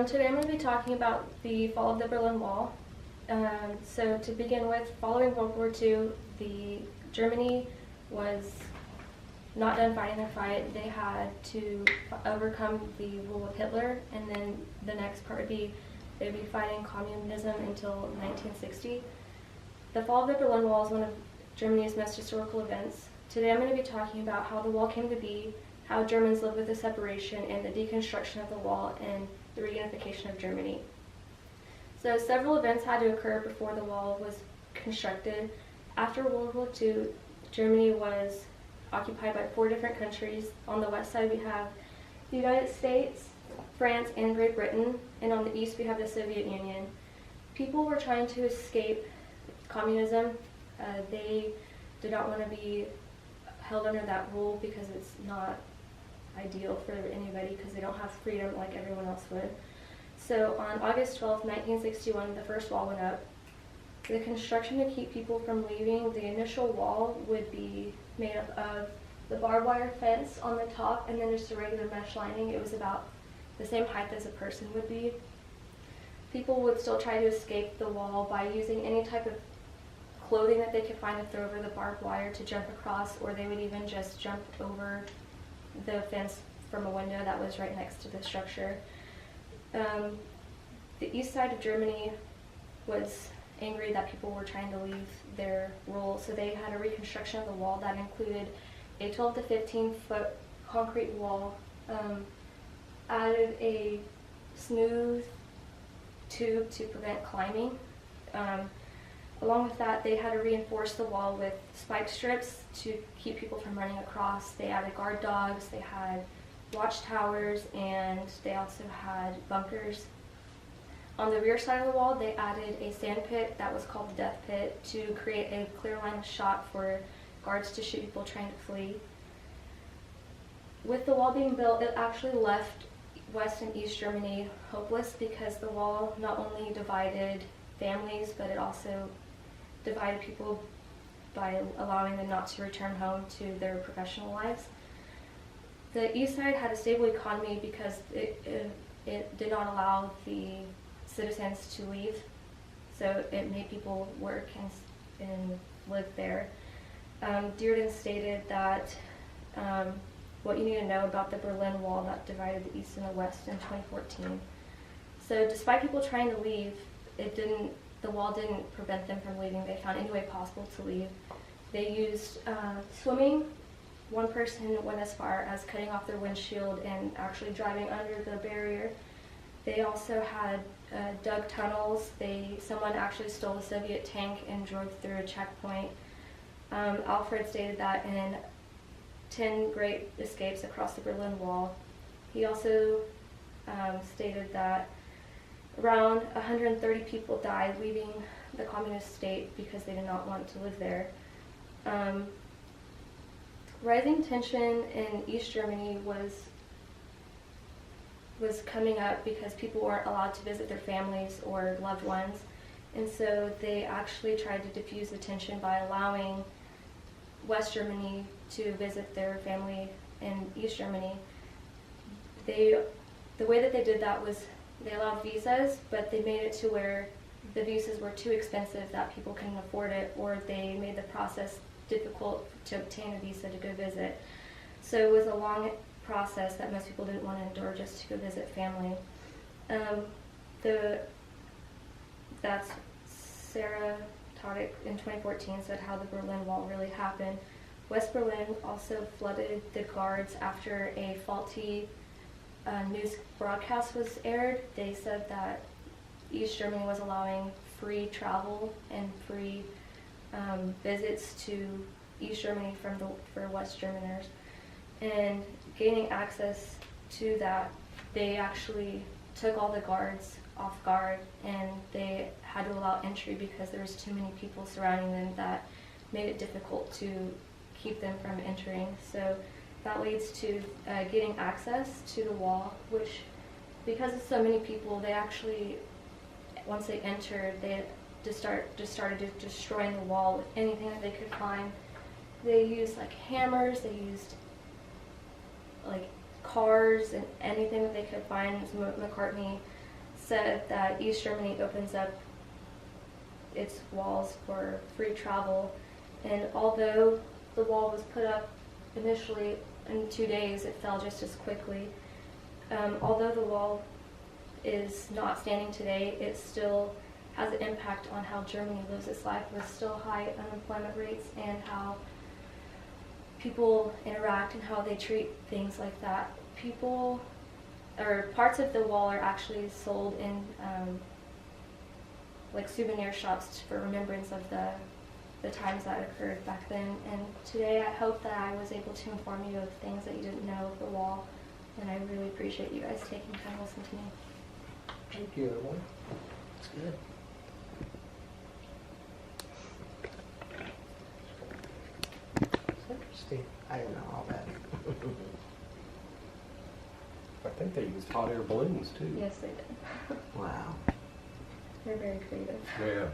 Today I'm going to be talking about the fall of the Berlin Wall. So to begin with, following World War II, Germany was not done fighting their fight. They had to overcome the rule of Hitler, and then the next part would be they'd be fighting communism until 1960. The fall of the Berlin Wall is one of Germany's most historical events. Today I'm going to be talking about how the wall came to be, how Germans lived with the separation and the deconstruction of the wall, and the reunification of Germany. So several events had to occur before the wall was constructed. After World War II, Germany was occupied by 4 different countries. On the west side we have the United States, France, and Great Britain, and on the east we have the Soviet Union. People were trying to escape communism. They did not want to be held under that rule because it's not ideal for anybody because they don't have freedom like everyone else would. So on August 12, 1961, the first wall went up. The construction to keep people from leaving, the initial wall would be made up of the barbed wire fence on the top and then just a regular mesh lining. It was about the same height as a person would be. People would still try to escape the wall by using any type of clothing that they could find to throw over the barbed wire to jump across, or they would even just jump over the fence from a window that was right next to the structure. The east side of Germany was angry that people were trying to leave their rule, so they had a reconstruction of the wall that included a 12 to 15 foot concrete wall, added a smooth tube to prevent climbing. Along with that, they had to reinforce the wall with spike strips to keep people from running across. They added guard dogs, they had watchtowers, and they also had bunkers. On the rear side of the wall, they added a sand pit that was called the death pit to create a clear line of shot for guards to shoot people trying to flee. With the wall being built, it actually left West and East Germany hopeless because the wall not only divided families, but it also divided people by allowing them not to return home to their professional lives. The east side had a stable economy because it did not allow the citizens to leave, so it made people work and live there. Dearden stated that what you need to know about the Berlin Wall that divided the East and the West in 2014. So despite people trying to leave, the wall didn't prevent them from leaving. They found any way possible to leave. They used swimming. One person went as far as cutting off their windshield and actually driving under the barrier. They also had dug tunnels. Someone actually stole a Soviet tank and drove through a checkpoint. Alfred stated that in 10 great escapes across the Berlin Wall. He also stated that around 130 people died leaving the communist state because they did not want to live there. Rising tension in East Germany was coming up because people weren't allowed to visit their families or loved ones, and so they actually tried to diffuse the tension by allowing West Germany to visit their family in East Germany. The way that they did that was they allowed visas, but they made it to where the visas were too expensive that people couldn't afford it, or they made the process difficult to obtain a visa to go visit. So it was a long process that most people didn't want to endure just to go visit family. That's Sarah Todick in 2014 said how the Berlin Wall really happened. West Berlin also flooded the guards after a faulty news broadcast was aired. They said that East Germany was allowing free travel and free visits to East Germany for West Germaners. And gaining access to that, they actually took all the guards off guard and they had to allow entry because there was too many people surrounding them that made it difficult to keep them from entering. So that leads to getting access to the wall, which, because of so many people, they actually, once they entered, they just started destroying the wall with anything that they could find. They used like hammers, they used like cars and anything that they could find. McCartney said that East Germany opens up its walls for free travel. And although the wall was put up initially in 2 days, it fell just as quickly. Although the wall is not standing today, it still has an impact on how Germany lives its life with still high unemployment rates and how people interact and how they treat things like that. People, or parts of the wall are actually sold in like souvenir shops for remembrance of the times that occurred back then. And today I hope that I was able to inform you of things that you didn't know of the wall, and I really appreciate you guys taking time to listen to me. Thank you, everyone. That's good. It's interesting. I didn't know all that. I think they used hot air balloons too. Yes, they did. Wow. They're very creative. Yeah.